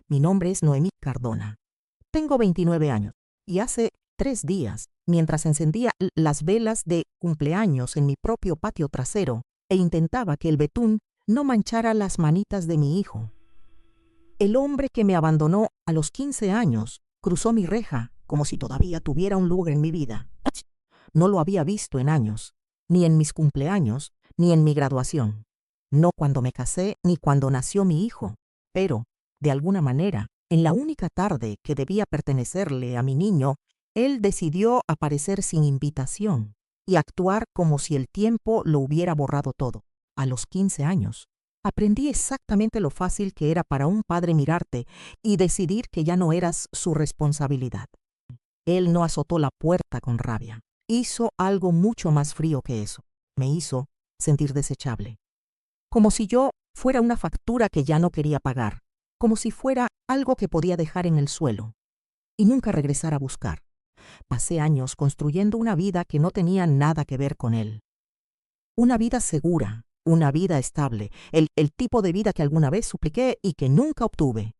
Mi nombre es Noemí Cardona. Tengo 29 años y hace 3 días, mientras encendía las velas de cumpleaños en mi propio patio trasero e intentaba que el betún no manchara las manitas de mi hijo, el hombre que me abandonó a los 15 años cruzó mi reja como si todavía tuviera un lugar en mi vida. No lo había visto en años, ni en mis cumpleaños, ni en mi graduación. No cuando me casé, ni cuando nació mi hijo. Pero, de alguna manera, en la única tarde que debía pertenecerle a mi niño, él decidió aparecer sin invitación y actuar como si el tiempo lo hubiera borrado todo. A los 15 años, aprendí exactamente lo fácil que era para un padre mirarte y decidir que ya no eras su responsabilidad. Él no azotó la puerta con rabia. Hizo algo mucho más frío que eso. Me hizo sentir desechable. Como si yo fuera una factura que ya no quería pagar. Como si fuera algo que podía dejar en el suelo y nunca regresar a buscar. Pasé años construyendo una vida que no tenía nada que ver con él. Una vida segura, una vida estable, el tipo de vida que alguna vez supliqué y que nunca obtuve.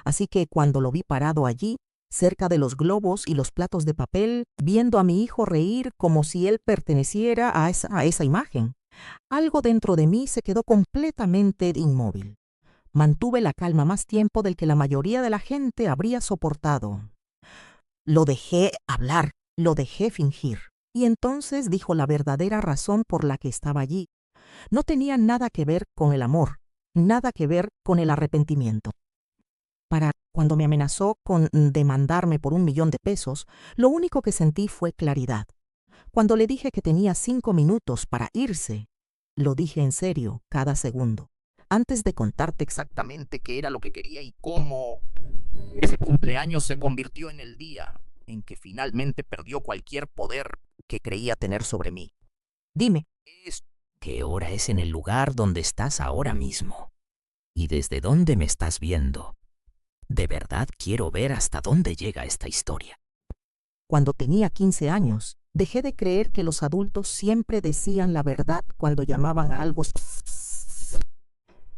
Así que cuando lo vi parado allí, cerca de los globos y los platos de papel, viendo a mi hijo reír como si él perteneciera a esa imagen, algo dentro de mí se quedó completamente inmóvil. Mantuve la calma más tiempo del que la mayoría de la gente habría soportado. Lo dejé hablar, lo dejé fingir. Y entonces dijo la verdadera razón por la que estaba allí. No tenía nada que ver con el amor, nada que ver con el arrepentimiento. Cuando me amenazó con demandarme por $1.000.000, lo único que sentí fue claridad. Cuando le dije que tenía 5 minutos para irse, lo dije en serio cada segundo. Antes de contarte exactamente qué era lo que quería y cómo, ese cumpleaños se convirtió en el día en que finalmente perdió cualquier poder que creía tener sobre mí. Dime, ¿Qué hora es en el lugar donde estás ahora mismo? ¿Y desde dónde me estás viendo? De verdad quiero ver hasta dónde llega esta historia. cuando tenía 15 años, dejé de creer que los adultos siempre decían la verdad cuando llamaban a algo.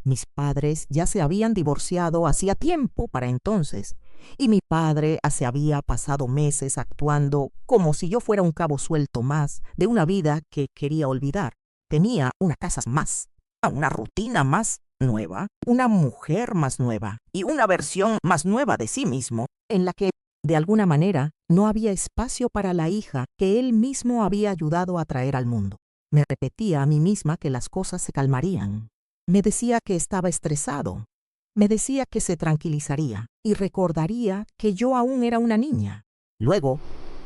Mis padres ya se habían divorciado hacía tiempo para entonces, y mi padre se había pasado meses actuando como si yo fuera un cabo suelto más de una vida que quería olvidar. Tenía una casa más, una rutina más nueva, una mujer más nueva y una versión más nueva de sí mismo, en la que, de alguna manera, no había espacio para la hija que él mismo había ayudado a traer al mundo. Me repetía a mí misma que las cosas se calmarían. Me decía que estaba estresado. Me decía que se tranquilizaría y recordaría que yo aún era una niña. Luego,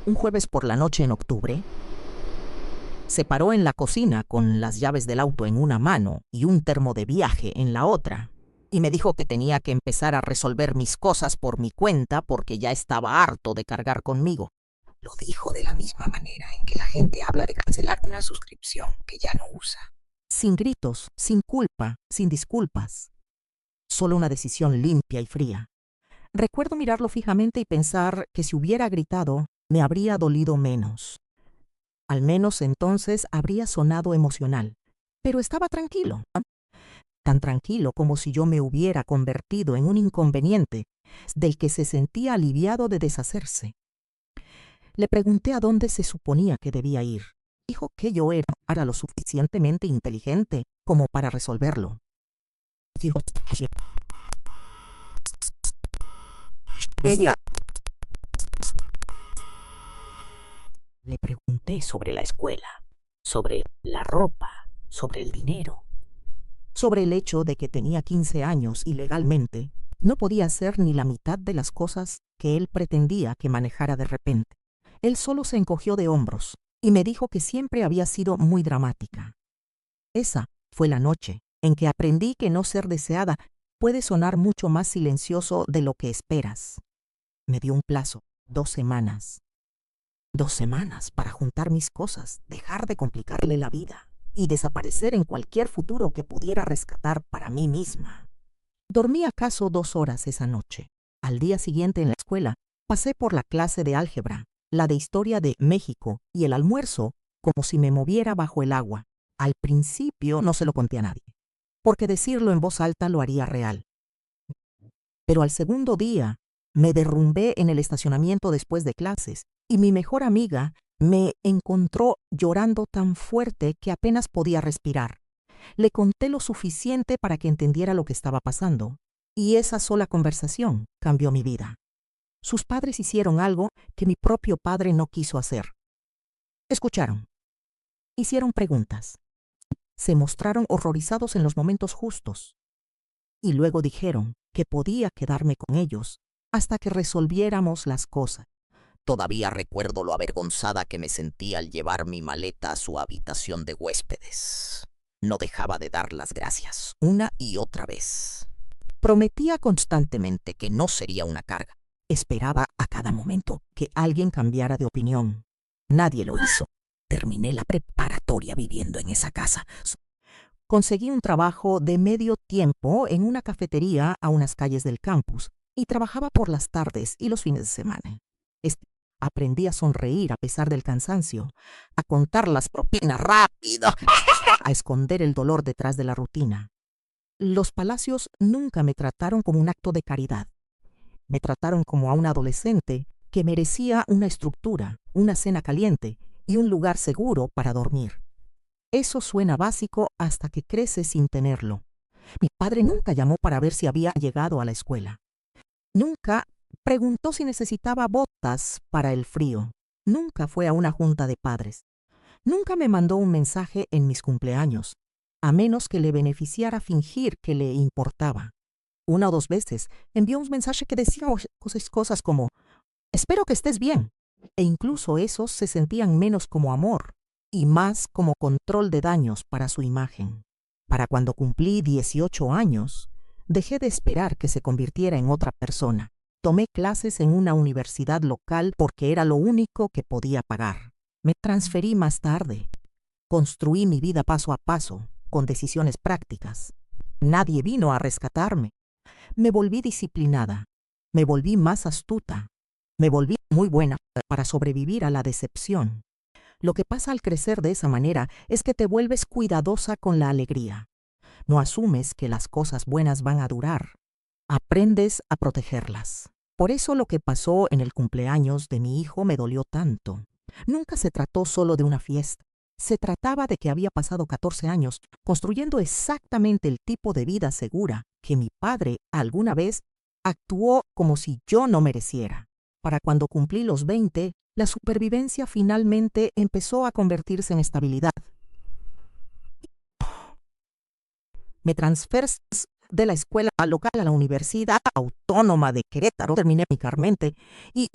un jueves por la noche en octubre, se paró en la cocina con las llaves del auto en una mano y un termo de viaje en la otra, y me dijo que tenía que empezar a resolver mis cosas por mi cuenta porque ya estaba harto de cargar conmigo. Lo dijo de la misma manera en que la gente habla de cancelar una suscripción que ya no usa. Sin gritos, sin culpa, sin disculpas. Solo una decisión limpia y fría. Recuerdo mirarlo fijamente y pensar que si hubiera gritado, me habría dolido menos. Al menos entonces habría sonado emocional. Pero estaba tranquilo. Tan tranquilo como si yo me hubiera convertido en un inconveniente del que se sentía aliviado de deshacerse. Le pregunté a dónde se suponía que debía ir. Dijo que yo era lo suficientemente inteligente como para resolverlo. Dijo, ella. Le pregunté sobre la escuela, sobre la ropa, sobre el dinero, sobre el hecho de que tenía 15 años y legalmente no podía hacer ni la mitad de las cosas que él pretendía que manejara de repente. Él solo se encogió de hombros y me dijo que siempre había sido muy dramática. Esa fue la noche en que aprendí que no ser deseada puede sonar mucho más silencioso de lo que esperas. Me dio un plazo, 2 semanas. 2 semanas para juntar mis cosas, dejar de complicarle la vida y desaparecer en cualquier futuro que pudiera rescatar para mí misma. Dormí acaso 2 horas esa noche. Al día siguiente en la escuela, pasé por la clase de álgebra, la de historia de México y el almuerzo como si me moviera bajo el agua. Al principio no se lo conté a nadie, porque decirlo en voz alta lo haría real. Pero al segundo día me derrumbé en el estacionamiento después de clases y mi mejor amiga me encontró llorando tan fuerte que apenas podía respirar. Le conté lo suficiente para que entendiera lo que estaba pasando, y esa sola conversación cambió mi vida. Sus padres hicieron algo que mi propio padre no quiso hacer. Escucharon, hicieron preguntas, se mostraron horrorizados en los momentos justos, y luego dijeron que podía quedarme con ellos hasta que resolviéramos las cosas. Todavía recuerdo lo avergonzada que me sentí al llevar mi maleta a su habitación de huéspedes. No dejaba de dar las gracias, una y otra vez. Prometía constantemente que no sería una carga. Esperaba a cada momento que alguien cambiara de opinión. Nadie lo hizo. Terminé la preparatoria viviendo en esa casa. Conseguí un trabajo de medio tiempo en una cafetería a unas calles del campus y trabajaba por las tardes y los fines de semana. Aprendí a sonreír a pesar del cansancio, a contar las propinas rápido, a esconder el dolor detrás de la rutina. Los Palacios nunca me trataron como un acto de caridad. Me trataron como a un adolescente que merecía una estructura, una cena caliente y un lugar seguro para dormir. Eso suena básico hasta que crece sin tenerlo. Mi padre nunca llamó para ver si había llegado a la escuela. Nunca preguntó si necesitaba botas para el frío. Nunca fue a una junta de padres. Nunca me mandó un mensaje en mis cumpleaños, a menos que le beneficiara fingir que le importaba. Una o dos veces envió un mensaje que decía cosas como «Espero que estés bien». E incluso esos se sentían menos como amor y más como control de daños para su imagen. Para cuando cumplí 18 años, dejé de esperar que se convirtiera en otra persona. Tomé clases en una universidad local porque era lo único que podía pagar. Me transferí más tarde. Construí mi vida paso a paso, con decisiones prácticas. Nadie vino a rescatarme. Me volví disciplinada. Me volví más astuta. Me volví muy buena para sobrevivir a la decepción. Lo que pasa al crecer de esa manera es que te vuelves cuidadosa con la alegría. No asumes que las cosas buenas van a durar. Aprendes a protegerlas. Por eso lo que pasó en el cumpleaños de mi hijo me dolió tanto. Nunca se trató solo de una fiesta. Se trataba de que había pasado 14 años construyendo exactamente el tipo de vida segura que mi padre alguna vez actuó como si yo no mereciera. Para cuando cumplí los 20, la supervivencia finalmente empezó a convertirse en estabilidad. Me transferí de la escuela local a la Universidad Autónoma de Querétaro, terminé mi Carmente y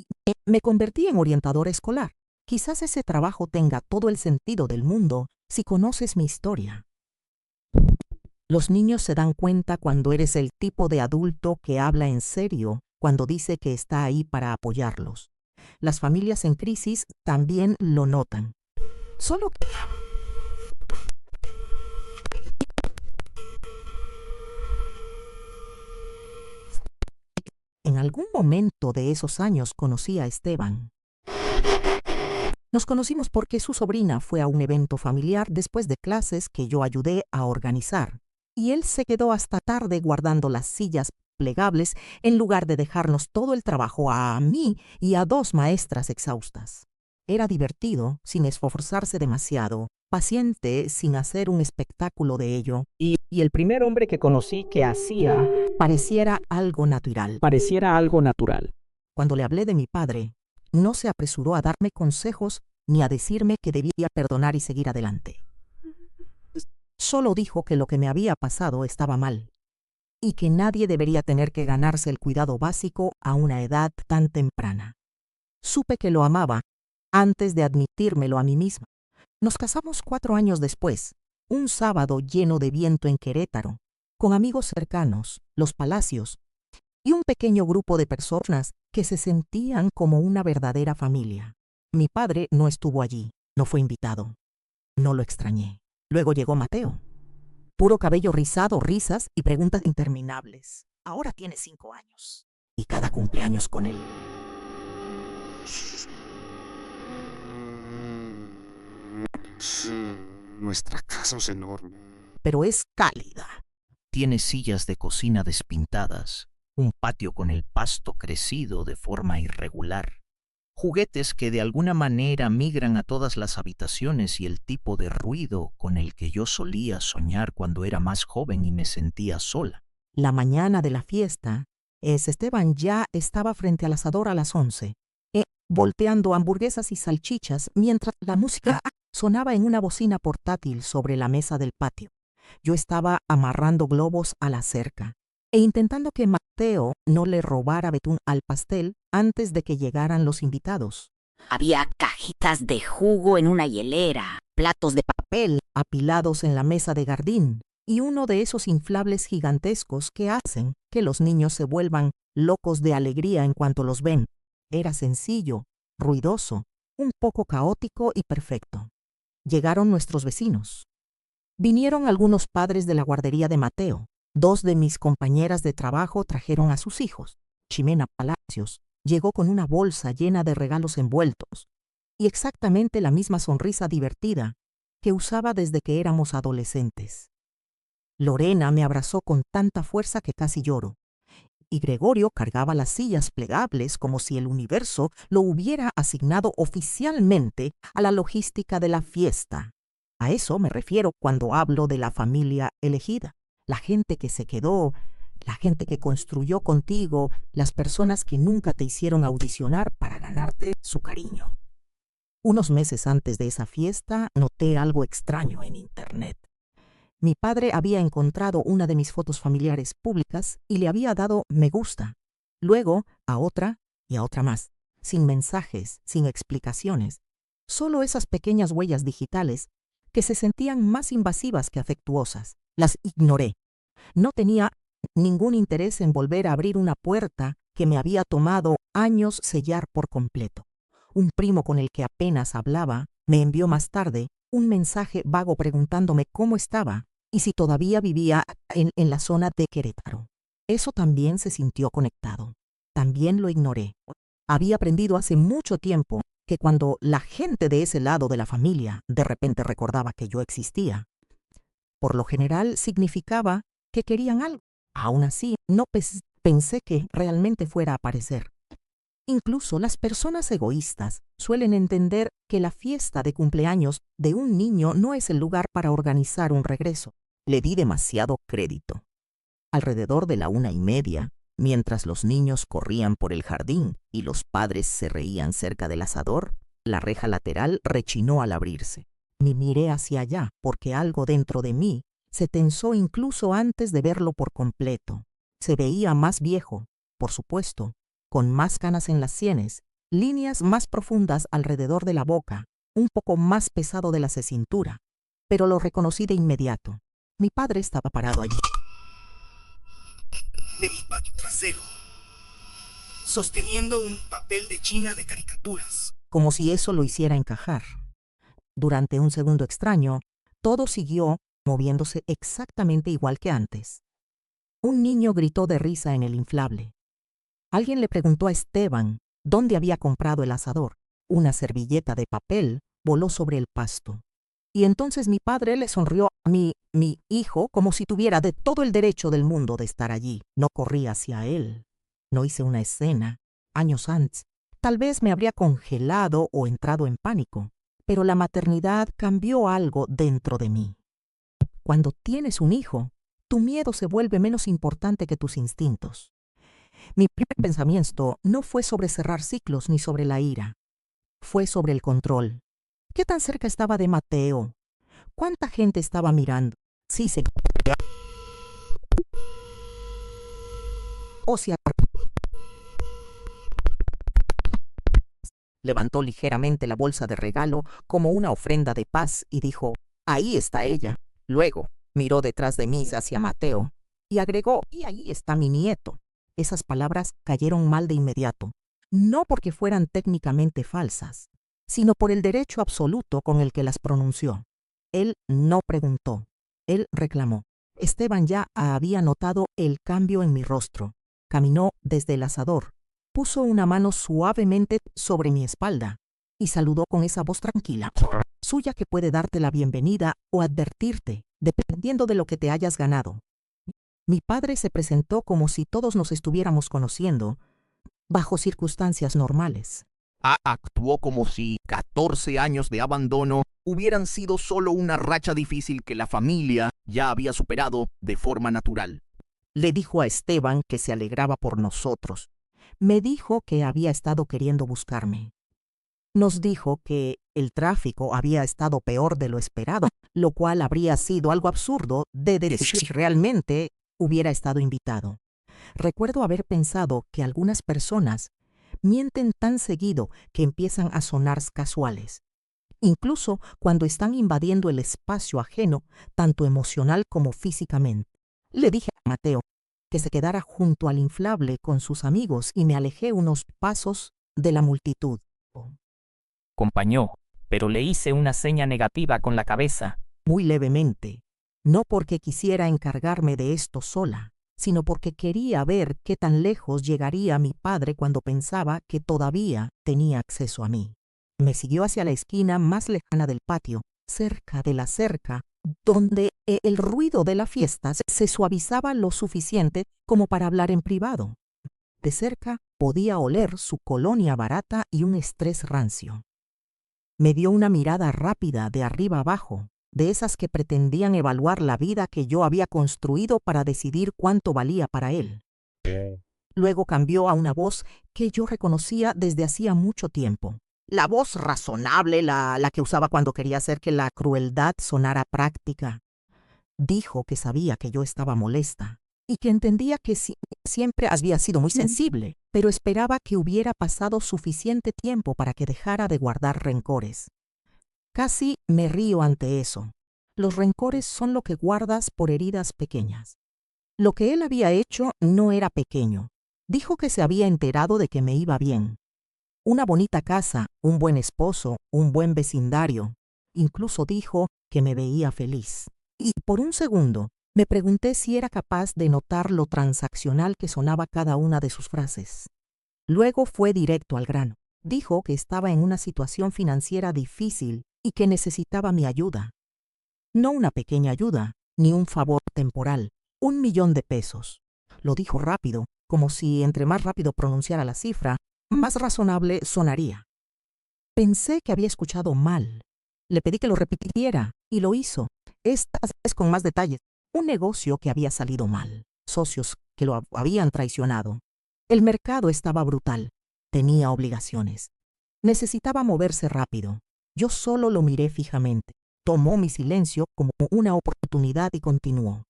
me convertí en orientadora escolar. Quizás ese trabajo tenga todo el sentido del mundo si conoces mi historia. Los niños se dan cuenta cuando eres el tipo de adulto que habla en serio cuando dice que está ahí para apoyarlos. Las familias en crisis también lo notan. Solo que en algún momento de esos años conocí a Esteban. Nos conocimos porque su sobrina fue a un evento familiar después de clases que yo ayudé a organizar, y él se quedó hasta tarde guardando las sillas plegables en lugar de dejarnos todo el trabajo a mí y a 2 maestras exhaustas. Era divertido sin esforzarse demasiado, paciente sin hacer un espectáculo de ello, Y el primer hombre que conocí que hacía pareciera algo natural. natural. Cuando le hablé de mi padre, no se apresuró a darme consejos ni a decirme que debía perdonar y seguir adelante. Solo dijo que lo que me había pasado estaba mal y que nadie debería tener que ganarse el cuidado básico a una edad tan temprana. Supe que lo amaba antes de admitírmelo a mí misma. Nos casamos 4 años después, un sábado lleno de viento en Querétaro, con amigos cercanos, los Palacios, y un pequeño grupo de personas que se sentían como una verdadera familia. Mi padre no estuvo allí, no fue invitado. No lo extrañé. Luego llegó Mateo. Puro cabello rizado, risas y preguntas interminables. Ahora tiene 5 años. Y cada cumpleaños con él. Nuestra casa es enorme. Pero es cálida. Tiene sillas de cocina despintadas, un patio con el pasto crecido de forma irregular, juguetes que de alguna manera migran a todas las habitaciones y el tipo de ruido con el que yo solía soñar cuando era más joven y me sentía sola. La mañana de la fiesta, Esteban ya estaba frente al asador a las 11, volteando hamburguesas y salchichas mientras la música sonaba en una bocina portátil sobre la mesa del patio. Yo estaba amarrando globos a la cerca e intentando que Mateo no le robara betún al pastel antes de que llegaran los invitados. Había cajitas de jugo en una hielera, platos de Papel apilados en la mesa de jardín y uno de esos inflables gigantescos que hacen que los niños se vuelvan locos de alegría en cuanto los ven. Era sencillo, ruidoso, un poco caótico y perfecto. Llegaron nuestros vecinos. Vinieron algunos padres de la guardería de Mateo. 2 de mis compañeras de trabajo trajeron a sus hijos. Ximena Palacios llegó con una bolsa llena de regalos envueltos y exactamente la misma sonrisa divertida que usaba desde que éramos adolescentes. Lorena me abrazó con tanta fuerza que casi lloro, y Gregorio cargaba las sillas plegables como si el universo lo hubiera asignado oficialmente a la logística de la fiesta. A eso me refiero cuando hablo de la familia elegida, la gente que se quedó, la gente que construyó contigo, las personas que nunca te hicieron audicionar para ganarte su cariño. Unos meses antes de esa fiesta noté algo extraño en internet. Mi padre había encontrado una de mis fotos familiares públicas y le había dado me gusta. Luego a otra y a otra más, sin mensajes, sin explicaciones. Solo esas pequeñas huellas digitales que se sentían más invasivas que afectuosas. Las ignoré. No tenía ningún interés en volver a abrir una puerta que me había tomado años sellar por completo. Un primo con el que apenas hablaba me envió más tarde un mensaje vago preguntándome cómo estaba y si todavía vivía en la zona de Querétaro. Eso también se sintió conectado. También lo ignoré. Había aprendido hace mucho tiempo que cuando la gente de ese lado de la familia de repente recordaba que yo existía, por lo general significaba que querían algo. Aún así, no pensé que realmente fuera a aparecer. Incluso las personas egoístas suelen entender que la fiesta de cumpleaños de un niño no es el lugar para organizar un regreso. Le di demasiado crédito. Alrededor de la 1:30, mientras los niños corrían por el jardín y los padres se reían cerca del asador, la reja lateral rechinó al abrirse. Me miré hacia allá porque algo dentro de mí se tensó incluso antes de verlo por completo. Se veía más viejo, por supuesto, con más canas en las sienes, líneas más profundas alrededor de la boca, un poco más pesado de la cintura, pero lo reconocí de inmediato. Mi padre estaba parado allí, de mi patio trasero, sosteniendo un papel de China de caricaturas. como si eso lo hiciera encajar. Durante un segundo extraño, todo siguió moviéndose exactamente igual que antes. Un niño gritó de risa en el inflable. Alguien le preguntó a Esteban dónde había comprado el asador. Una servilleta de papel voló sobre el pasto. Y entonces mi padre le sonrió a mi hijo como si tuviera de todo el derecho del mundo de estar allí. No corrí hacia él. No hice una escena. Años antes, tal vez me habría congelado o entrado en pánico, pero la maternidad cambió algo dentro de mí. Cuando tienes un hijo, tu miedo se vuelve menos importante que tus instintos. Mi primer pensamiento no fue sobre cerrar ciclos ni sobre la ira. Fue sobre el control. ¿Qué tan cerca estaba de Mateo? ¿Cuánta gente estaba mirando? Sí, se... O sea... Levantó ligeramente la bolsa de regalo como una ofrenda de paz y dijo, ahí está ella. Luego miró detrás de mí hacia Mateo y agregó, y ahí está mi nieto. Esas palabras cayeron mal de inmediato, no porque fueran técnicamente falsas, sino por el derecho absoluto con el que las pronunció. Él no preguntó, él reclamó. Esteban ya había notado el cambio en mi rostro. Caminó desde el asador, puso una mano suavemente sobre mi espalda y saludó con esa voz tranquila, suya que puede darte la bienvenida o advertirte, dependiendo de lo que te hayas ganado. Mi padre se presentó como si todos nos estuviéramos conociendo, bajo circunstancias normales. Actuó como si 14 años de abandono hubieran sido solo una racha difícil que la familia ya había superado de forma natural. Le dijo a Esteban que se alegraba por nosotros. Me dijo que había estado queriendo buscarme. Nos dijo que el tráfico había estado peor de lo esperado, lo cual habría sido algo absurdo de decir si realmente hubiera estado invitado. Recuerdo haber pensado que algunas personas mienten tan seguido que empiezan a sonar casuales, incluso cuando están invadiendo el espacio ajeno, tanto emocional como físicamente. Le dije a Mateo que se quedara junto al inflable con sus amigos y me alejé unos pasos de la multitud. Acompañó, pero le hice una seña negativa con la cabeza. Muy levemente, no porque quisiera encargarme de esto sola, sino porque quería ver qué tan lejos llegaría mi padre cuando pensaba que todavía tenía acceso a mí. Me siguió hacia la esquina más lejana del patio, cerca de la cerca, donde el ruido de la fiesta se suavizaba lo suficiente como para hablar en privado. De cerca podía oler su colonia barata y un estrés rancio. Me dio una mirada rápida de arriba abajo, de esas que pretendían evaluar la vida que yo había construido para decidir cuánto valía para él. Luego cambió a una voz que yo reconocía desde hacía mucho tiempo. La voz razonable, la que usaba cuando quería hacer que la crueldad sonara práctica. Dijo que sabía que yo estaba molesta y que entendía que siempre había sido muy sensible, pero esperaba que hubiera pasado suficiente tiempo para que dejara de guardar rencores. Casi me río ante eso. Los rencores son lo que guardas por heridas pequeñas. Lo que él había hecho no era pequeño. Dijo que se había enterado de que me iba bien. Una bonita casa, un buen esposo, un buen vecindario. Incluso dijo que me veía feliz. Y por un segundo me pregunté si era capaz de notar lo transaccional que sonaba cada una de sus frases. Luego fue directo al grano. Dijo que estaba en una situación financiera difícil y que necesitaba mi ayuda. No una pequeña ayuda, ni un favor temporal, 1 millón de pesos. Lo dijo rápido, como si entre más rápido pronunciara la cifra, más razonable sonaría. Pensé que había escuchado mal. Le pedí que lo repitiera y lo hizo. Esta vez con más detalles. Un negocio que había salido mal. Socios que lo habían traicionado. El mercado estaba brutal. Tenía obligaciones. Necesitaba moverse rápido. Yo solo lo miré fijamente. Tomó mi silencio como una oportunidad y continuó.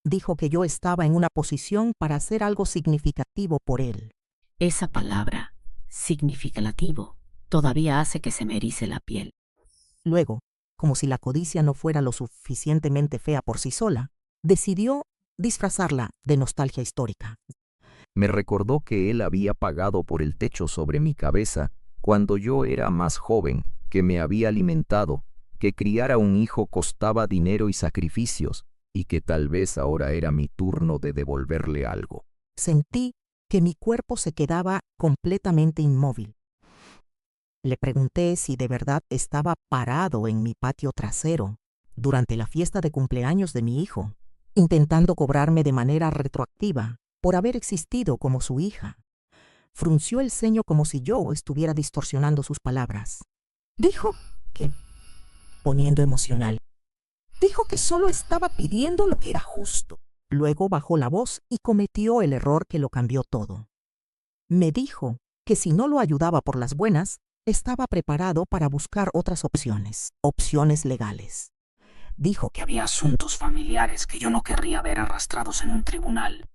Dijo que yo estaba en una posición para hacer algo significativo por él. Esa palabra, significativo, todavía hace que se me erice la piel. Luego, como si la codicia no fuera lo suficientemente fea por sí sola, decidió disfrazarla de nostalgia histórica. Me recordó que él había pagado por el techo sobre mi cabeza cuando yo era más joven, que me había alimentado, que criar a un hijo costaba dinero y sacrificios, y que tal vez ahora era mi turno de devolverle algo. Sentí que mi cuerpo se quedaba completamente inmóvil. Le pregunté si de verdad estaba parado en mi patio trasero durante la fiesta de cumpleaños de mi hijo, intentando cobrarme de manera retroactiva por haber existido como su hija. Frunció el ceño como si yo estuviera distorsionando sus palabras. Dijo que, poniendo emocional, dijo que solo estaba pidiendo lo que era justo. Luego bajó la voz y cometió el error que lo cambió todo. Me dijo que si no lo ayudaba por las buenas, estaba preparado para buscar otras opciones legales. Dijo que había asuntos familiares que yo no querría ver arrastrados en un tribunal.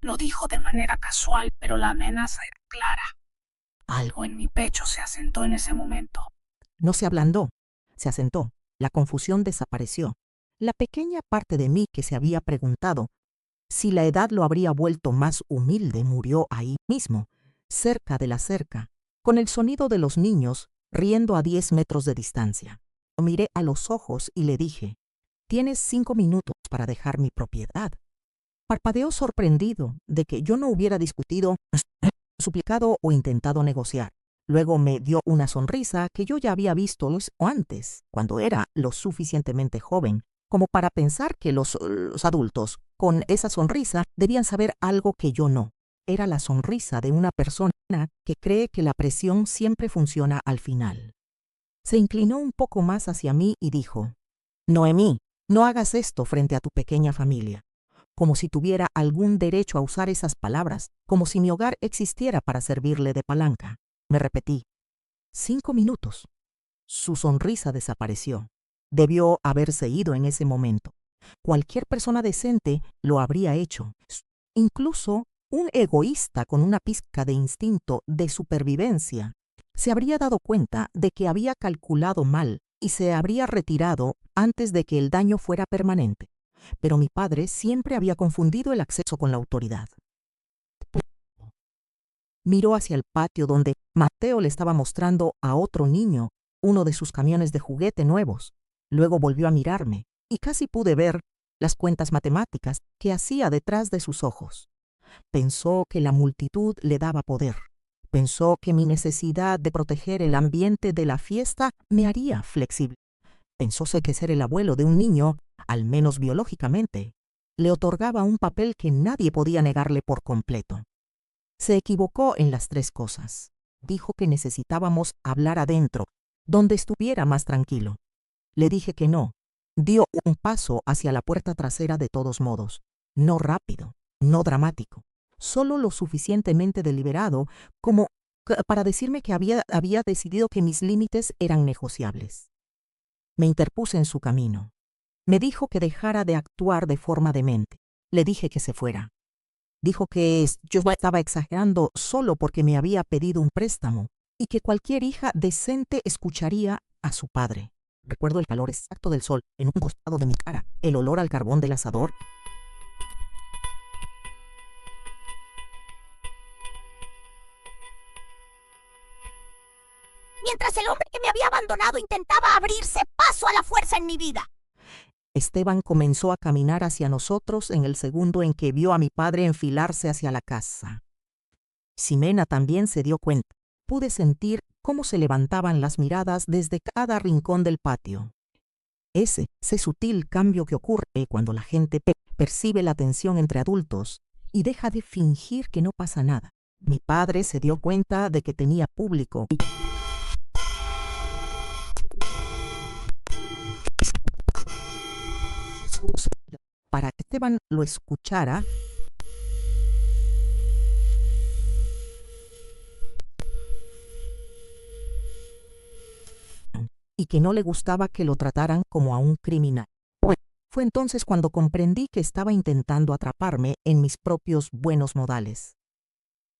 Lo dijo de manera casual, pero la amenaza era clara. Algo en mi pecho se asentó en ese momento. No se ablandó, se asentó. La confusión desapareció. La pequeña parte de mí que se había preguntado si la edad lo habría vuelto más humilde murió ahí mismo, cerca de la cerca, con el sonido de los niños riendo a 10 metros de distancia. Lo miré a los ojos y le dije, «Tienes 5 minutos para dejar mi propiedad». Parpadeó sorprendido de que yo no hubiera discutido, suplicado o intentado negociar. Luego me dio una sonrisa que yo ya había visto antes, cuando era lo suficientemente joven como para pensar que los adultos, con esa sonrisa, debían saber algo que yo no. Era la sonrisa de una persona que cree que la presión siempre funciona al final. Se inclinó un poco más hacia mí y dijo: «Noemí, no hagas esto frente a tu pequeña familia», como si tuviera algún derecho a usar esas palabras, como si mi hogar existiera para servirle de palanca. Me repetí: 5 minutos. Su sonrisa desapareció. Debió haberse ido en ese momento. Cualquier persona decente lo habría hecho. Incluso un egoísta con una pizca de instinto de supervivencia se habría dado cuenta de que había calculado mal y se habría retirado antes de que el daño fuera permanente. Pero mi padre siempre había confundido el acceso con la autoridad. Miró hacia el patio donde Mateo le estaba mostrando a otro niño uno de sus camiones de juguete nuevos. Luego volvió a mirarme y casi pude ver las cuentas matemáticas que hacía detrás de sus ojos. Pensó que la multitud le daba poder. Pensó que mi necesidad de proteger el ambiente de la fiesta me haría flexible. Pensóse que ser el abuelo de un niño, al menos biológicamente, le otorgaba un papel que nadie podía negarle por completo. Se equivocó en las 3 cosas. Dijo que necesitábamos hablar adentro, donde estuviera más tranquilo. Le dije que no. Dio un paso hacia la puerta trasera de todos modos. No rápido, no dramático, solo lo suficientemente deliberado como para decirme que había decidido que mis límites eran negociables. Me interpuse en su camino. Me dijo que dejara de actuar de forma demente. Le dije que se fuera. Dijo que yo estaba exagerando solo porque me había pedido un préstamo y que cualquier hija decente escucharía a su padre. Recuerdo el calor exacto del sol en un costado de mi cara, el olor al carbón del asador. Mientras el hombre que me había abandonado intentaba abrirse paso a la fuerza en mi vida. Esteban comenzó a caminar hacia nosotros en el segundo en que vio a mi padre enfilarse hacia la casa. Ximena también se dio cuenta. Pude sentir cómo se levantaban las miradas desde cada rincón del patio. Ese sutil cambio que ocurre cuando la gente percibe la tensión entre adultos y deja de fingir que no pasa nada. Mi padre se dio cuenta de que tenía público. Para que Esteban lo escuchara, y que no le gustaba que lo trataran como a un criminal. Fue entonces cuando comprendí que estaba intentando atraparme en mis propios buenos modales.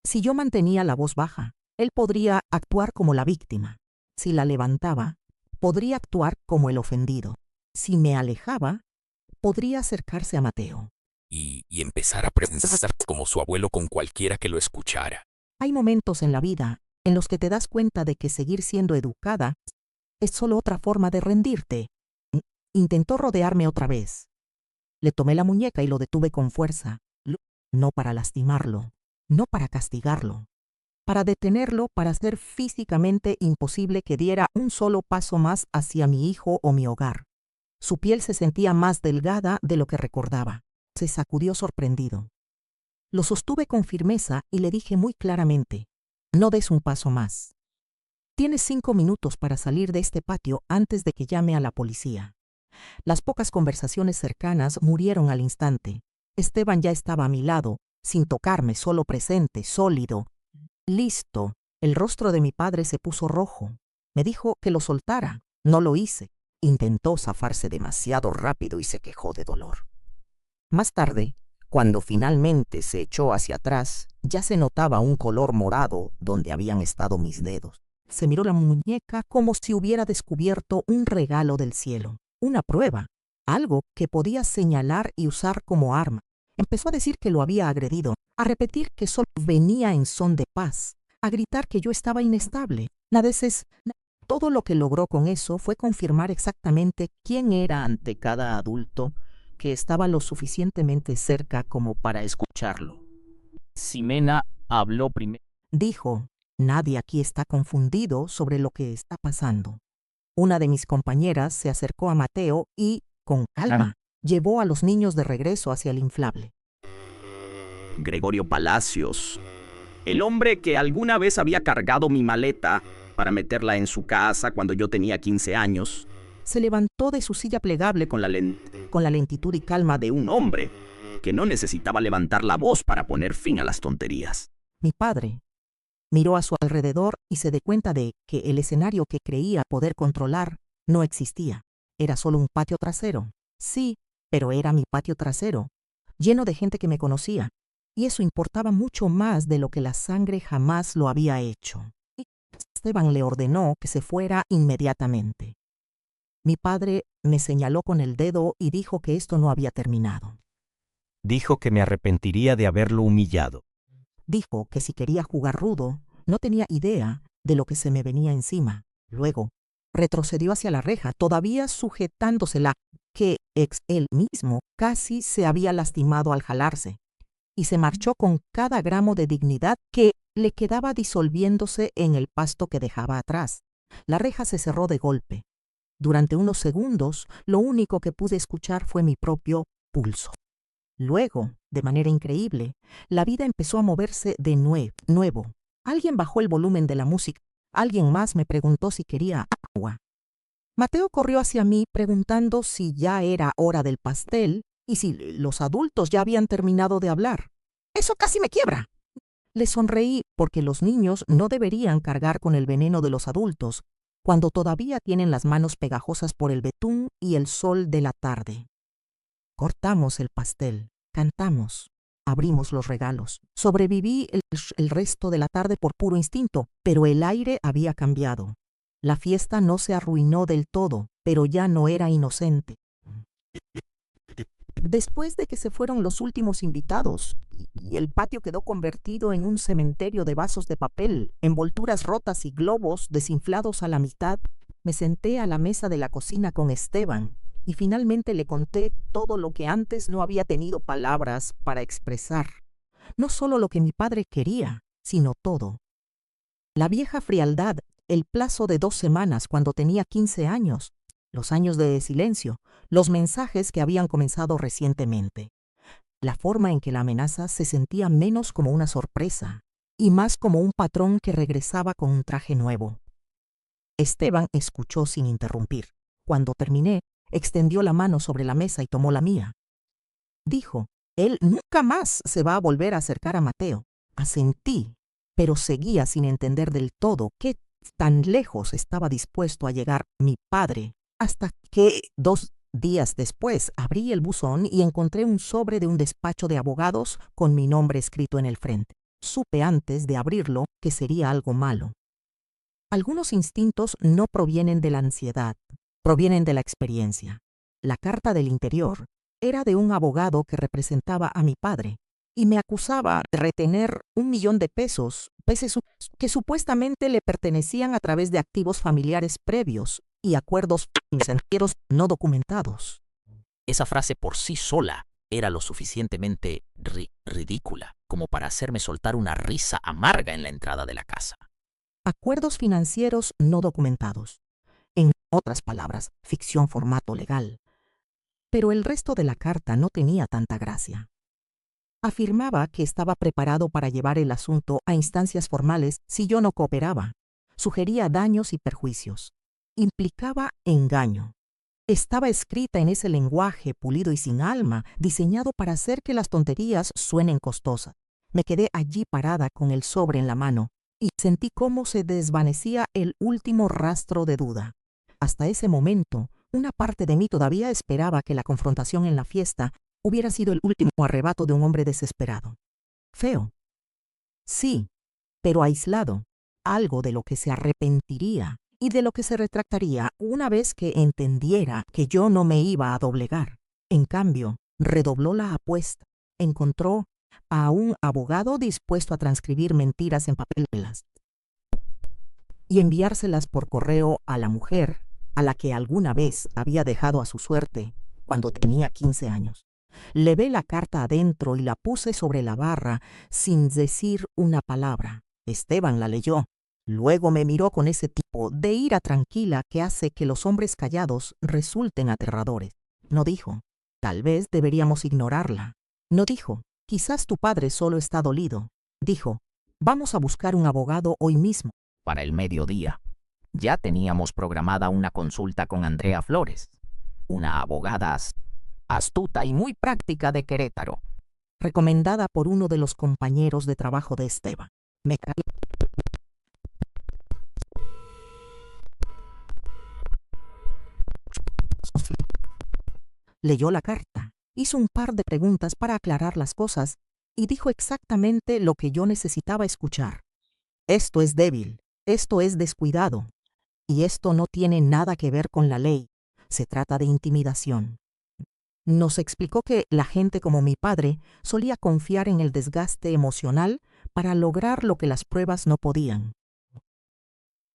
Si yo mantenía la voz baja, él podría actuar como la víctima. Si la levantaba, podría actuar como el ofendido. Si me alejaba, podría acercarse a Mateo. Y empezar a presentarse como su abuelo con cualquiera que lo escuchara. Hay momentos en la vida en los que te das cuenta de que seguir siendo educada es solo otra forma de rendirte. Intentó rodearme otra vez. Le tomé la muñeca y lo detuve con fuerza. No para lastimarlo, no para castigarlo, para detenerlo, para hacer físicamente imposible que diera un solo paso más hacia mi hijo o mi hogar. Su piel se sentía más delgada de lo que recordaba. Se sacudió sorprendido. Lo sostuve con firmeza y le dije muy claramente: no des un paso más. Tienes 5 minutos para salir de este patio antes de que llame a la policía. Las pocas conversaciones cercanas murieron al instante. Esteban ya estaba a mi lado, sin tocarme, solo presente, sólido, listo. El rostro de mi padre se puso rojo. Me dijo que lo soltara. No lo hice. Intentó zafarse demasiado rápido y se quejó de dolor. Más tarde, cuando finalmente se echó hacia atrás, ya se notaba un color morado donde habían estado mis dedos. Se miró la muñeca como si hubiera descubierto un regalo del cielo, una prueba, algo que podía señalar y usar como arma. Empezó a decir que lo había agredido, a repetir que solo venía en son de paz, a gritar que yo estaba inestable. Todo lo que logró con eso fue confirmar exactamente quién era ante cada adulto que estaba lo suficientemente cerca como para escucharlo. Ximena habló primero. Dijo: nadie aquí está confundido sobre lo que está pasando. Una de mis compañeras se acercó a Mateo y Con calma, llevó a los niños de regreso hacia el inflable. Gregorio Palacios, el hombre que alguna vez había cargado mi maleta para meterla en su casa cuando yo tenía 15 años, Se levantó de su silla plegable con la lentitud y calma de un hombre que no necesitaba levantar la voz para poner fin a las tonterías. Mi padre miró a su alrededor y se dio cuenta de que el escenario que creía poder controlar no existía. Era solo un patio trasero. Sí, pero era mi patio trasero, lleno de gente que me conocía, y eso importaba mucho más de lo que la sangre jamás lo había hecho. Esteban le ordenó que se fuera inmediatamente. Mi padre me señaló con el dedo y dijo que esto no había terminado. Dijo que me arrepentiría de haberlo humillado. Dijo que si quería jugar rudo, no tenía idea de lo que se me venía encima. Luego, retrocedió hacia la reja, todavía sujetándosela, que él mismo casi se había lastimado al jalarse, y se marchó con cada gramo de dignidad que le quedaba disolviéndose en el pasto que dejaba atrás. La reja se cerró de golpe. Durante unos segundos, lo único que pude escuchar fue mi propio pulso. Luego, de manera increíble, la vida empezó a moverse de nuevo. Alguien bajó el volumen de la música. Alguien más me preguntó si quería agua. Mateo corrió hacia mí preguntando si ya era hora del pastel y si los adultos ya habían terminado de hablar. ¡Eso casi me quiebra! Le sonreí porque los niños no deberían cargar con el veneno de los adultos cuando todavía tienen las manos pegajosas por el betún y el sol de la tarde. Cortamos el pastel, cantamos, abrimos los regalos. Sobreviví el resto de la tarde por puro instinto, pero el aire había cambiado. La fiesta no se arruinó del todo, pero ya no era inocente. Después de que se fueron los últimos invitados y el patio quedó convertido en un cementerio de vasos de papel, envolturas rotas y globos desinflados a la mitad, me senté a la mesa de la cocina con Esteban y finalmente le conté todo lo que antes no había tenido palabras para expresar. No solo lo que mi padre quería, sino todo. La vieja frialdad, el plazo de 2 semanas cuando tenía 15 años, los años de silencio, los mensajes que habían comenzado recientemente. La forma en que la amenaza se sentía menos como una sorpresa y más como un patrón que regresaba con un traje nuevo. Esteban escuchó sin interrumpir. Cuando terminé, extendió la mano sobre la mesa y tomó la mía. Dijo, él nunca más se va a volver a acercar a Mateo. Asentí, pero seguía sin entender del todo qué tan lejos estaba dispuesto a llegar mi padre, hasta que 2 días después abrí el buzón y encontré un sobre de un despacho de abogados con mi nombre escrito en el frente. Supe antes de abrirlo que sería algo malo. Algunos instintos no provienen de la ansiedad, provienen de la experiencia. La carta del interior era de un abogado que representaba a mi padre y me acusaba de retener $1.000.000, pesos que supuestamente le pertenecían a través de activos familiares previos y acuerdos financieros no documentados. Esa frase por sí sola era lo suficientemente ridícula como para hacerme soltar una risa amarga en la entrada de la casa. Acuerdos financieros no documentados. En otras palabras, ficción formato legal. Pero el resto de la carta no tenía tanta gracia. Afirmaba que estaba preparado para llevar el asunto a instancias formales si yo no cooperaba. Sugería daños y perjuicios. Implicaba engaño. Estaba escrita en ese lenguaje pulido y sin alma, diseñado para hacer que las tonterías suenen costosas. Me quedé allí parada con el sobre en la mano y sentí cómo se desvanecía el último rastro de duda. Hasta ese momento, una parte de mí todavía esperaba que la confrontación en la fiesta hubiera sido el último arrebato de un hombre desesperado. Feo. Sí, pero aislado. Algo de lo que se arrepentiría y de lo que se retractaría una vez que entendiera que yo no me iba a doblegar. En cambio, redobló la apuesta. Encontró a un abogado dispuesto a transcribir mentiras en papeles y enviárselas por correo a la mujer a la que alguna vez había dejado a su suerte cuando tenía 15 años. Levé la carta adentro y la puse sobre la barra sin decir una palabra. Esteban la leyó. Luego me miró con ese tipo de ira tranquila que hace que los hombres callados resulten aterradores. No dijo, tal vez deberíamos ignorarla. No dijo, quizás tu padre solo está dolido. Dijo, vamos a buscar un abogado hoy mismo. Para el mediodía, ya teníamos programada una consulta con Andrea Flores, una abogada astuta y muy práctica de Querétaro, recomendada por uno de los compañeros de trabajo de Esteban. Me caí. Leyó la carta, hizo un par de preguntas para aclarar las cosas y dijo exactamente lo que yo necesitaba escuchar. Esto es débil, esto es descuidado, y esto no tiene nada que ver con la ley. Se trata de intimidación. Nos explicó que la gente como mi padre solía confiar en el desgaste emocional para lograr lo que las pruebas no podían.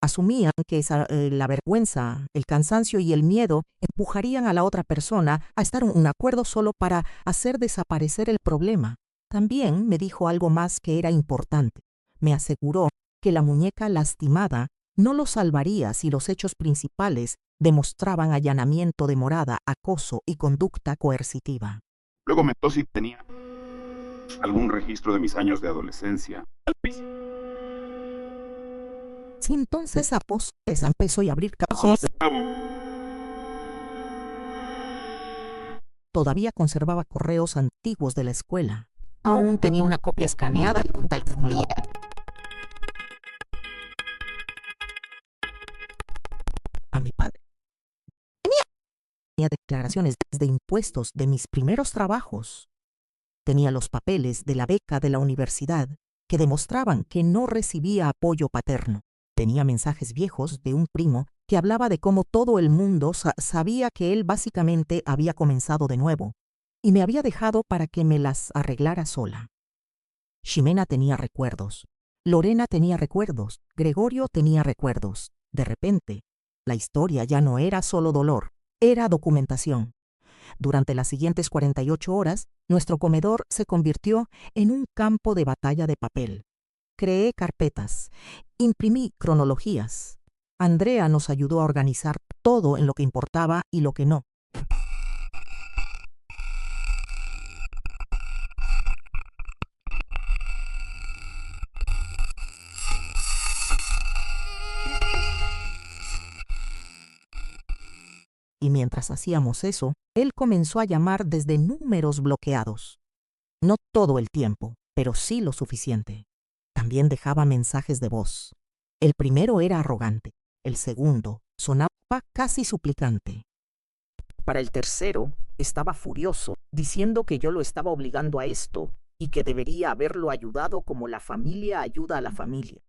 Asumían que la vergüenza, el cansancio y el miedo empujarían a la otra persona a estar en un acuerdo solo para hacer desaparecer el problema. También me dijo algo más que era importante. Me aseguró que la muñeca lastimada no lo salvaría si los hechos principales demostraban allanamiento de morada, acoso y conducta coercitiva. Luego comentó si tenía algún registro de mis años de adolescencia. Sí, entonces empezó a abrir casos. Todavía conservaba correos antiguos de la escuela. Aún tenía una copia escaneada del familiar. A mi padre. Tenía declaraciones de impuestos de mis primeros trabajos. Tenía los papeles de la beca de la universidad que demostraban que no recibía apoyo paterno. Tenía mensajes viejos de un primo que hablaba de cómo todo el mundo sabía que él básicamente había comenzado de nuevo y me había dejado para que me las arreglara sola. Ximena tenía recuerdos, Lorena tenía recuerdos, Gregorio tenía recuerdos. De repente, la historia ya no era solo dolor, era documentación. Durante las siguientes 48 horas, nuestro comedor se convirtió en un campo de batalla de papel. Creé carpetas, imprimí cronologías. Andrea nos ayudó a organizar todo en lo que importaba y lo que no. Y mientras hacíamos eso, él comenzó a llamar desde números bloqueados. No todo el tiempo, pero sí lo suficiente. También dejaba mensajes de voz. El primero era arrogante, el segundo sonaba casi suplicante. Para el tercero, estaba furioso, diciendo que yo lo estaba obligando a esto y que debería haberlo ayudado como la familia ayuda a la familia.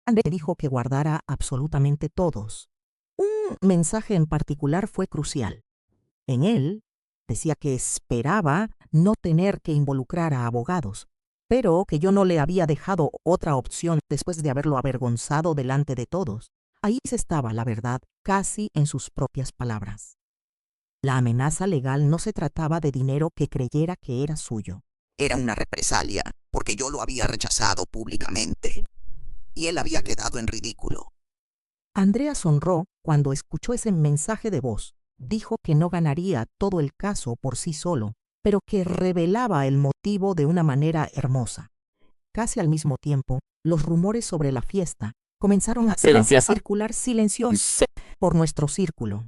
Andrea dijo que guardara absolutamente todos. Un mensaje en particular fue crucial. En él decía que esperaba no tener que involucrar a abogados, pero que yo no le había dejado otra opción después de haberlo avergonzado delante de todos. Ahí estaba la verdad, casi en sus propias palabras. La amenaza legal no se trataba de dinero que creyera que era suyo. Era una represalia, porque yo lo había rechazado públicamente, y él había quedado en ridículo. Andrea sonrió cuando escuchó ese mensaje de voz. Dijo que no ganaría todo el caso por sí solo, pero que revelaba el motivo de una manera hermosa. Casi al mismo tiempo, los rumores sobre la fiesta comenzaron a circular silenciosos por nuestro círculo.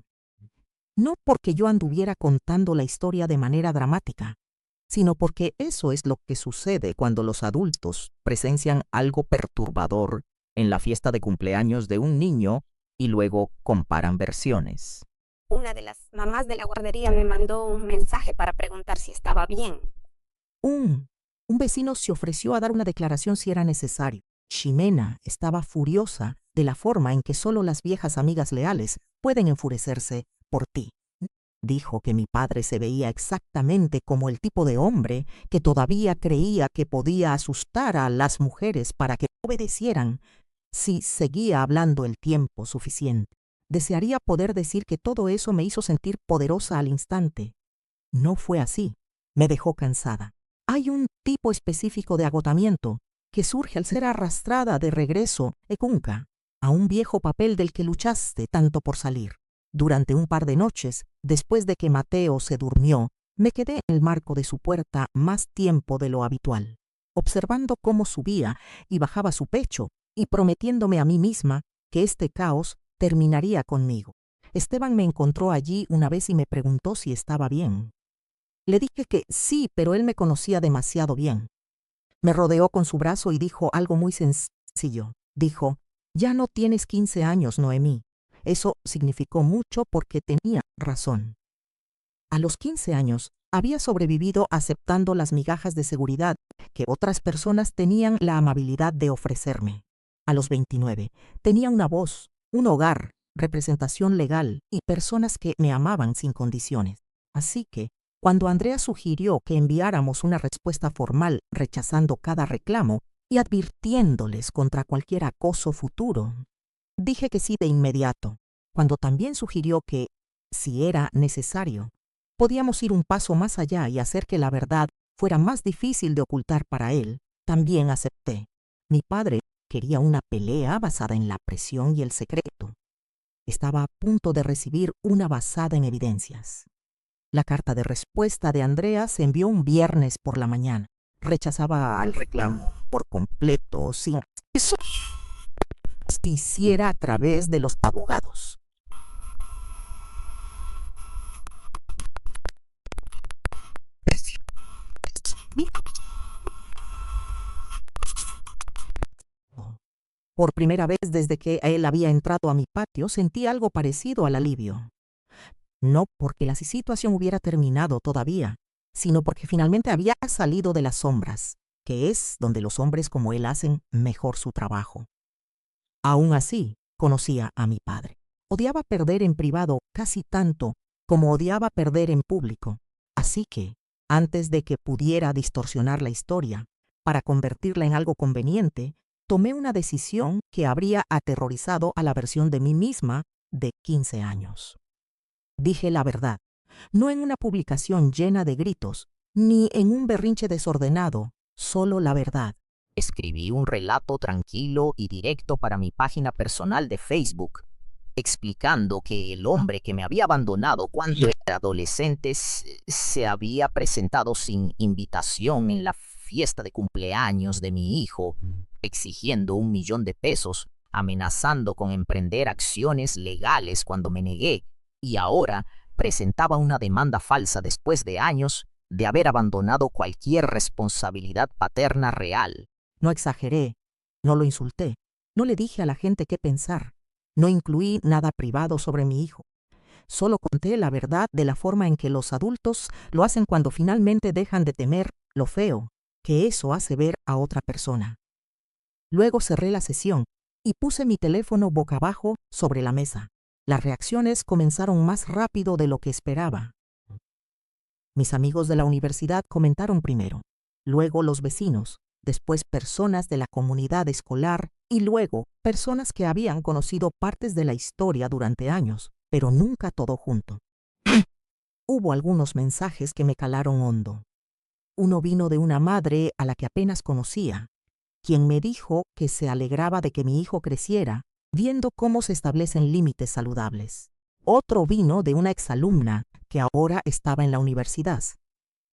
No porque yo anduviera contando la historia de manera dramática, sino porque eso es lo que sucede cuando los adultos presencian algo perturbador en la fiesta de cumpleaños de un niño y luego comparan versiones. Una de las mamás de la guardería me mandó un mensaje para preguntar si estaba bien. Un vecino se ofreció a dar una declaración si era necesario. Ximena estaba furiosa de la forma en que solo las viejas amigas leales pueden enfurecerse por ti. Dijo que mi padre se veía exactamente como el tipo de hombre que todavía creía que podía asustar a las mujeres para que obedecieran si seguía hablando el tiempo suficiente. Desearía poder decir que todo eso me hizo sentir poderosa al instante. No fue así. Me dejó cansada. Hay un tipo específico de agotamiento que surge al ser arrastrada de regreso, a un viejo papel del que luchaste tanto por salir. Durante un par de noches, después de que Mateo se durmió, me quedé en el marco de su puerta más tiempo de lo habitual, observando cómo subía y bajaba su pecho y prometiéndome a mí misma que este caos terminaría conmigo. Esteban me encontró allí una vez y me preguntó si estaba bien. Le dije que sí, pero él me conocía demasiado bien. Me rodeó con su brazo y dijo algo muy sencillo. Dijo, «Ya no tienes 15 años, Noemí». Eso significó mucho porque tenía razón. A los 15 años había sobrevivido aceptando las migajas de seguridad que otras personas tenían la amabilidad de ofrecerme. A los 29 tenía una voz, un hogar, representación legal y personas que me amaban sin condiciones. Así que, cuando Andrea sugirió que enviáramos una respuesta formal rechazando cada reclamo y advirtiéndoles contra cualquier acoso futuro, dije que sí de inmediato, cuando también sugirió que, si era necesario, podíamos ir un paso más allá y hacer que la verdad fuera más difícil de ocultar para él. También acepté. Mi padre quería una pelea basada en la presión y el secreto. Estaba a punto de recibir una basada en evidencias. La carta de respuesta de Andrea se envió un viernes por la mañana. Rechazaba al reclamo por completo, sin eso se hiciera a través de los abogados. Por primera vez desde que él había entrado a mi patio, sentí algo parecido al alivio. No porque la situación hubiera terminado todavía, sino porque finalmente había salido de las sombras, que es donde los hombres como él hacen mejor su trabajo. Aún así, conocía a mi padre. Odiaba perder en privado casi tanto como odiaba perder en público. Así que, antes de que pudiera distorsionar la historia, para convertirla en algo conveniente, tomé una decisión que habría aterrorizado a la versión de mí misma de 15 años. Dije la verdad, no en una publicación llena de gritos, ni en un berrinche desordenado, solo la verdad. Escribí un relato tranquilo y directo para mi página personal de Facebook, explicando que el hombre que me había abandonado cuando era adolescente se había presentado sin invitación en la fiesta de cumpleaños de mi hijo, exigiendo $1.000.000, amenazando con emprender acciones legales cuando me negué, y ahora presentaba una demanda falsa después de años de haber abandonado cualquier responsabilidad paterna real. No exageré, no lo insulté, no le dije a la gente qué pensar, no incluí nada privado sobre mi hijo. Solo conté la verdad de la forma en que los adultos lo hacen cuando finalmente dejan de temer lo feo que eso hace ver a otra persona. Luego cerré la sesión y puse mi teléfono boca abajo sobre la mesa. Las reacciones comenzaron más rápido de lo que esperaba. Mis amigos de la universidad comentaron primero, luego los vecinos, después personas de la comunidad escolar y luego personas que habían conocido partes de la historia durante años, pero nunca todo junto. Hubo algunos mensajes que me calaron hondo. Uno vino de una madre a la que apenas conocía, quien me dijo que se alegraba de que mi hijo creciera, viendo cómo se establecen límites saludables. Otro vino de una exalumna que ahora estaba en la universidad,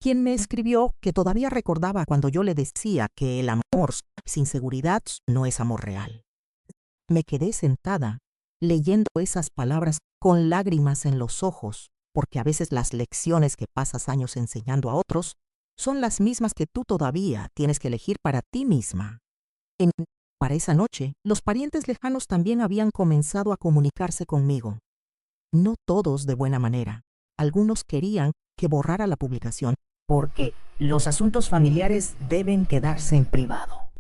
quien me escribió que todavía recordaba cuando yo le decía que el amor sin seguridad no es amor real. Me quedé sentada, leyendo esas palabras con lágrimas en los ojos, porque a veces las lecciones que pasas años enseñando a otros son las mismas que tú todavía tienes que elegir para ti misma. Para esa noche, los parientes lejanos también habían comenzado a comunicarse conmigo. No todos de buena manera. Algunos querían que borrara la publicación porque los asuntos familiares deben quedarse en privado.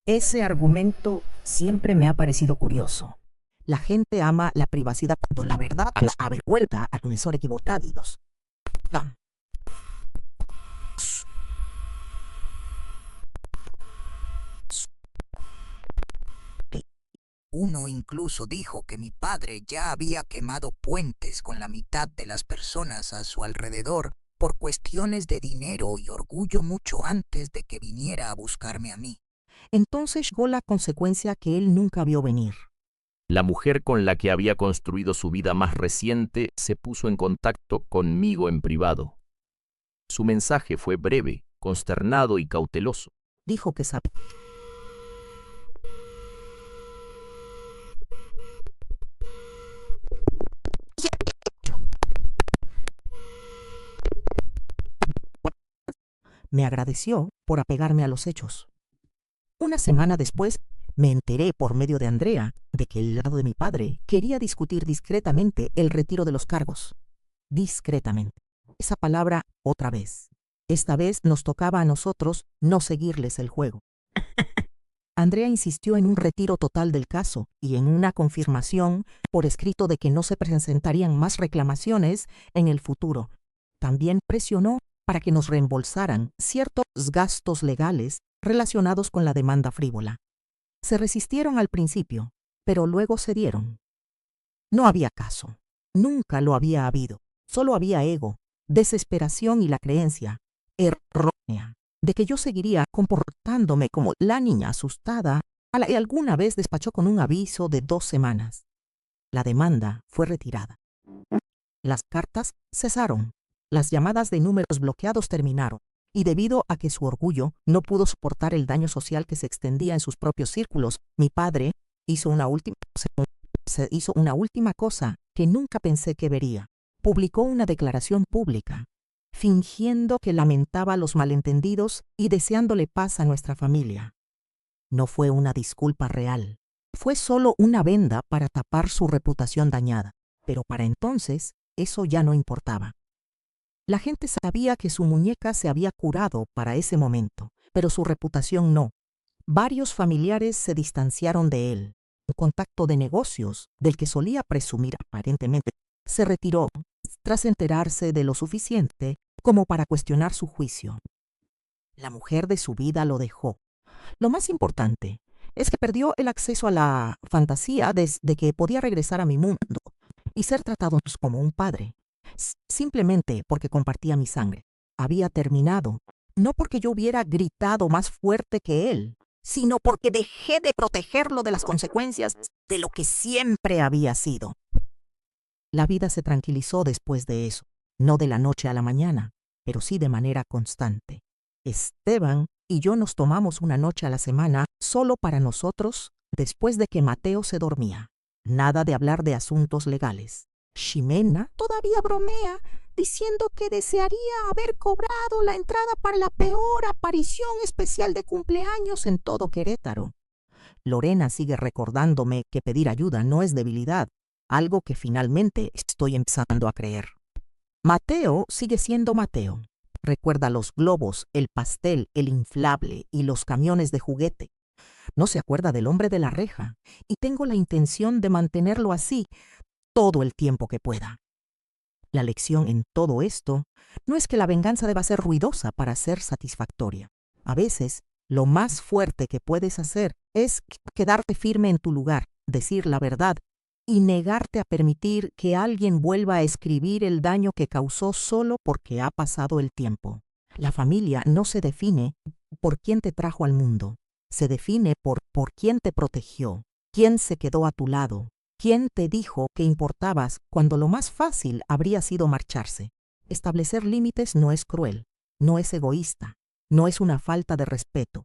Ese argumento siempre me ha parecido curioso. La gente ama la privacidad cuando la verdad la avergüenza a quienes son equivocados. Uno incluso dijo que mi padre ya había quemado puentes con la mitad de las personas a su alrededor por cuestiones de dinero y orgullo mucho antes de que viniera a buscarme a mí. Entonces llegó la consecuencia que él nunca vio venir. La mujer con la que había construido su vida más reciente se puso en contacto conmigo en privado. Su mensaje fue breve, consternado y cauteloso. Dijo que sabía. Me agradeció por apegarme a los hechos. Una semana después, me enteré por medio de Andrea de que el lado de mi padre quería discutir discretamente el retiro de los cargos. Discretamente. Esa palabra otra vez. Esta vez nos tocaba a nosotros no seguirles el juego. Andrea insistió en un retiro total del caso y en una confirmación por escrito de que no se presentarían más reclamaciones en el futuro. También presionó para que nos reembolsaran ciertos gastos legales relacionados con la demanda frívola. Se resistieron al principio, pero luego cedieron. No había caso. Nunca lo había habido. Solo había ego, desesperación y la creencia errónea de que yo seguiría comportándome como la niña asustada a la que alguna vez despachó con un aviso de 2 semanas. La demanda fue retirada. Las cartas cesaron. Las llamadas de números bloqueados terminaron. Y debido a que su orgullo no pudo soportar el daño social que se extendía en sus propios círculos, mi padre hizo una última cosa que nunca pensé que vería. Publicó una declaración pública, fingiendo que lamentaba los malentendidos y deseándole paz a nuestra familia. No fue una disculpa real. Fue solo una venda para tapar su reputación dañada. Pero para entonces, eso ya no importaba. La gente sabía que su muñeca se había curado para ese momento, pero su reputación no. Varios familiares se distanciaron de él. Un contacto de negocios, del que solía presumir aparentemente, se retiró tras enterarse de lo suficiente como para cuestionar su juicio. La mujer de su vida lo dejó. Lo más importante es que perdió el acceso a la fantasía de que podía regresar a mi mundo y ser tratado como un padre. Simplemente porque compartía mi sangre. Había terminado, no porque yo hubiera gritado más fuerte que él, sino porque dejé de protegerlo de las consecuencias de lo que siempre había sido. La vida se tranquilizó después de eso, no de la noche a la mañana, pero sí de manera constante. Esteban y yo nos tomamos una noche a la semana solo para nosotros después de que Mateo se dormía. Nada de hablar de asuntos legales. Ximena todavía bromea, diciendo que desearía haber cobrado la entrada para la peor aparición especial de cumpleaños en todo Querétaro. Lorena sigue recordándome que pedir ayuda no es debilidad, algo que finalmente estoy empezando a creer. Mateo sigue siendo Mateo. Recuerda los globos, el pastel, el inflable y los camiones de juguete. No se acuerda del hombre de la reja, y tengo la intención de mantenerlo así todo el tiempo que pueda. La lección en todo esto no es que la venganza deba ser ruidosa para ser satisfactoria. A veces, lo más fuerte que puedes hacer es quedarte firme en tu lugar, decir la verdad y negarte a permitir que alguien vuelva a escribir el daño que causó solo porque ha pasado el tiempo. La familia no se define por quién te trajo al mundo, se define por quién te protegió, quién se quedó a tu lado, quién te dijo que importabas cuando lo más fácil habría sido marcharse. Establecer límites no es cruel, no es egoísta, no es una falta de respeto.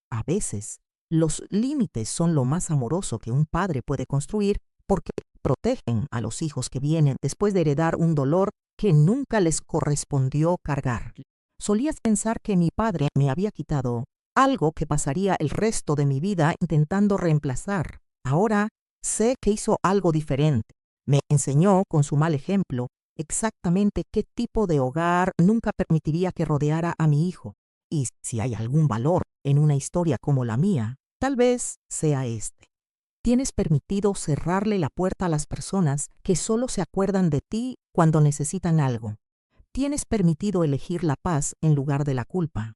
A veces, los límites son lo más amoroso que un padre puede construir porque protegen a los hijos que vienen después de heredar un dolor que nunca les correspondió cargar. Solías pensar que mi padre me había quitado algo que pasaría el resto de mi vida intentando reemplazar. Ahora sé que hizo algo diferente. Me enseñó con su mal ejemplo exactamente qué tipo de hogar nunca permitiría que rodeara a mi hijo. Y si hay algún valor en una historia como la mía, tal vez sea este. Tienes permitido cerrarle la puerta a las personas que solo se acuerdan de ti cuando necesitan algo. Tienes permitido elegir la paz en lugar de la culpa.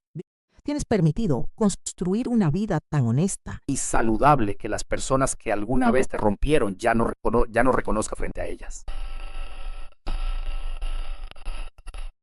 Tienes permitido construir una vida tan honesta y saludable que las personas que alguna vez te rompieron ya no reconozca frente a ellas.